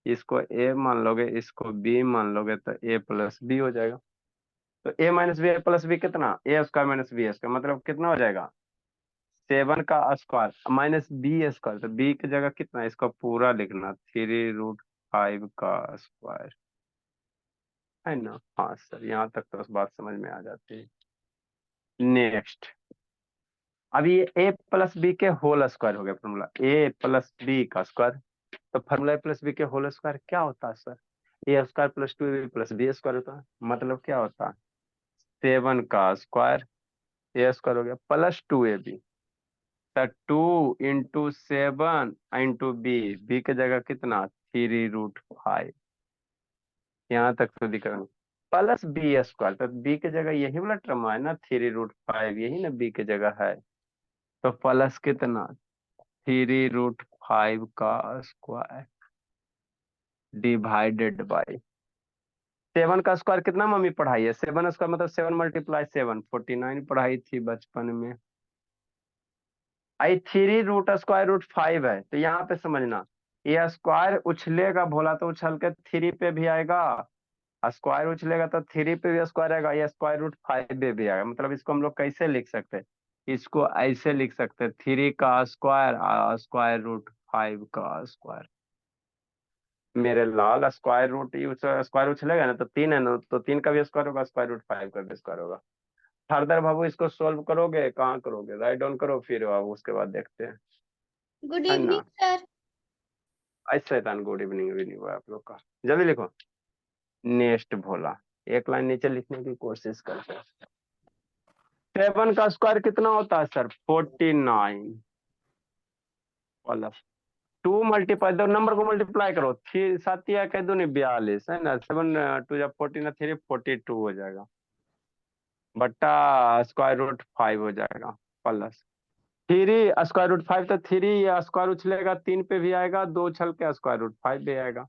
A: इसको A मान लोगे, इसको B मान लोगे, तो A + B हो जाएगा। तो A - B कितना? A² - B² मतलब कितना हो जाएगा? 7 का स्क्वायर माइनस B²। तो B की जगह कितना? इसको पूरा लिखना, 3√5 का स्क्वायर, है ना? हाँ सर, यहाँ तक तो बात समझ में आ जाती है। नेक्स्ट। अब ये A + B के होल स्क्वायर हो गया फॉर्मूला, A + B का स्क्वायर। तो फॉर्मूला ए प्लस बी के होल स्क्वायर क्या होता है sir? A square plus 2ab plus B square होता है। मतलब क्या होता है? 7 का स्क्वायर ए स्क्वायर हो गया प्लस 2ab। तो 2 × 7 × बी की जगह कितना? 3√5। यहाँ तक तो दिख रहा है। प्लस बी स्क्वायर, तो बी की जगह यही वाला टर्म है ना, 3√5, यही ना बी की जगह है। तो प्लस कितना? 3√5 का स्क्वायर डिवाइडेड बाई 7 का स्क्वायर कितना मम्मी पढ़ाई है? 7 स्क्वायर मतलब 7 × 7 49 पढ़ाई थी बचपन में। आई 3√√5 है, तो यहाँ पे समझना ये स्क्वायर उछलेगा भोला तो उछल के 3 पे भी आएगा, स्क्वायर उछलेगा तो 3 पे भी स्क्वायर आएगा, या √5 पे भी आएगा। मतलब इसको हम लोग कैसे लिख सकते हैं? इसको ऐसे लिख सकते हैं 3 का स्क्वायर √5 का स्क्वायर। मेरे लाल स्क्वायर रूट स्क्वायर उछलेगा ना तो 3 है ना, तो 3 का भी स्क्वायर होगा, √5 का भी स्क्वायर होगा। फर्दर बाबू इसको सोल्व करोगे, कहाँ करोगे? राइट डाउन करो, फिर बाबू उसके बाद देखते हैं,
B: गुड
A: है ना।
B: Evening sir.
A: ऐसे गुड इवनिंग भी नहीं हुआ आप लोग का। जल्दी लिखो। नेक्स्ट भोला, एक लाइन नीचे लिखने की कोशिश करते हैं। 7 का स्क्वायर कितना होता है सर? 49 प्लस 2 मल्टीप्लाई, दो नंबर को मल्टीप्लाई करो, 3 7 या कह दो नहीं 42 है ना, 7 2 या 14 3 42 हो जाएगा, बट्टा √5 हो जाएगा प्लस 3 √5। तो 3 या स्क्वायर उछलेगा 3 पे भी आएगा, 2 उछल के √5 भी आएगा।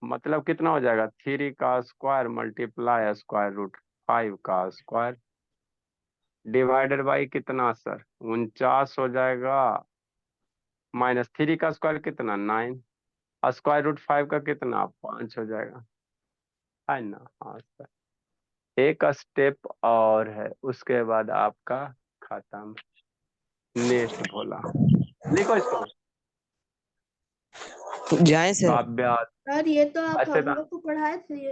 A: मतलब कितना हो जाएगा? 3 का स्क्वायर मल्टीप्लाई √5 का स्क्वायर डिवाइडेड बाई कितना सर? 49 हो जाएगा, माइनस 3 का स्क्वायर कितना? 9, √5 का कितना? 5 हो जाएगा, है ना। हाँ सर, एक स्टेप और है, उसके बाद आपका खत्म। नेक्स्ट भोला, लिखो इसको।
C: जाए सर।
A: काव्यात
B: सर ये तो आप
A: ऐसे
B: हम लोग को पढ़ाए थे।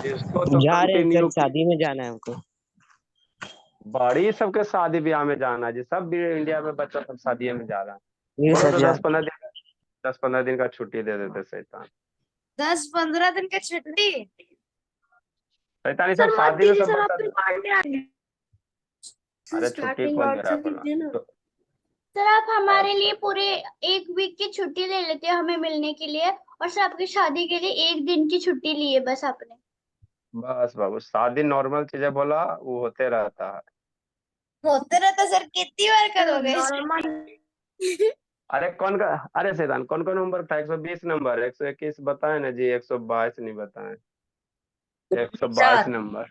A: इसको तो
C: जा रहे हैं सर,
A: कंटिन्यू
C: शादी में जाना है हमको।
A: बड़ी सबके शादी ब्याह में जाना है जी, सब भी इंडिया में बच्चा सब शादी में जा रहा है।
C: ये
A: बोलो
C: सर
A: तो
C: जा
A: 10-15 दिन का छुट्टी दे देते शैतान।
B: 10-15 दिन की छुट्टी।
A: शैतान ये सब
B: सर मत
A: शादी में
B: दीजिए
A: सब
B: सर, आप
A: बच्चा।
B: फिर मारने आएंगे।
A: अरे छुट्टी
B: स्टार्टिंग
A: बोल
B: और
A: दे रहा
B: से
A: है बोला
B: कीजिए ना।
A: तो,
B: सर आप हमारे लिए पूरे 1 वीक की छुट्टी ले लेते हैं हमें मिलने के लिए, और सर आपकी शादी के लिए 1 दिन की छुट्टी ली है बस आपने।
A: बस बाबू शादी नॉर्मल चीजें बोला, वो होते रहता है।
B: होते रहता सर, कितनी बार करोगे नॉर्मल।
A: अरे कौन का? अरे शैतान कौन कौन नंबर था? 120 नंबर, 121 बताए ना जी, 122 नहीं बताए, 122 नंबर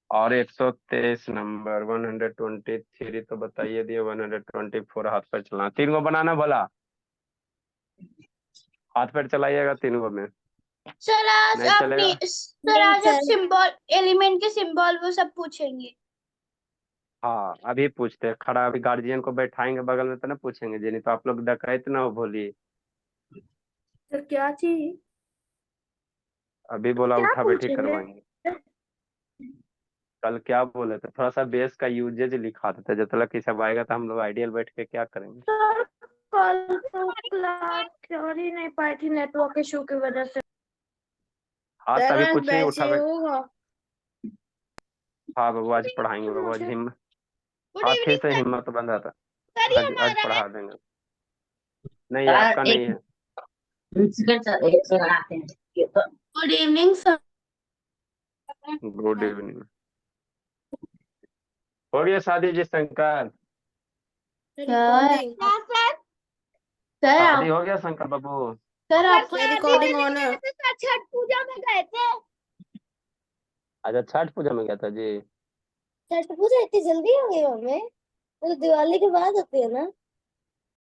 A: और 123 नंबर, 123 तो बताइए दिए, 124 हाथ पर चलाना, 3 को बनाना बोला, हाथ पैर चलाइएगा 3 को में,
B: सर आज
A: नहीं
B: आप
A: चलेगा।
B: सर आज आप सिंबल एलिमेंट के सिंबल वो सब पूछेंगे।
A: हाँ अभी पूछते हैं, खड़ा अभी गार्जियन को बैठाएंगे बगल में तो ना पूछेंगे जी, नहीं तो आप लोग डकैत ना हो बोलिए।
B: सर क्या चाहिए?
A: अभी बोला
B: क्या
A: उठा बैठी
B: पूछेंगे?
A: करवाएंगे। कल क्या बोले थे? थोड़ा सा बेस का यूजेज लिखा देते, जब तक कि सब आएगा तो हम लोग आइडियल बैठ के क्या करेंगे।
B: सर कल तो क्लास हो ही नहीं पाई थी नेटवर्क इशू की वजह से।
A: हाँ तभी कुछ नहीं, उठा बैठ।
B: होगा।
A: हाँ बाबू आज पढ़ाएंगे बाबू, आज हिम्मत,
B: गुड
A: हाथी
B: इवनिंग
A: से
B: सर।
A: हिम्मत बंधा था।
B: सर ये
A: हाँ जी आज
B: हमारा है।
A: पढ़ा देंगे। नहीं आपका नहीं है।
B: Good evening sir.
A: Good evening. हो गया शादी जी शंकर?
B: सर सर
A: शादी
B: आप
A: हो गया शंकर बाबू?
B: सर आपको रिकॉर्डिंग ऑन है। छठ पूजा में गए थे।
A: अच्छा छठ पूजा में गया था जी।
B: छठ पूजा इतनी जल्दी हो गई हमें? तो दिवाली के बाद होती है ना?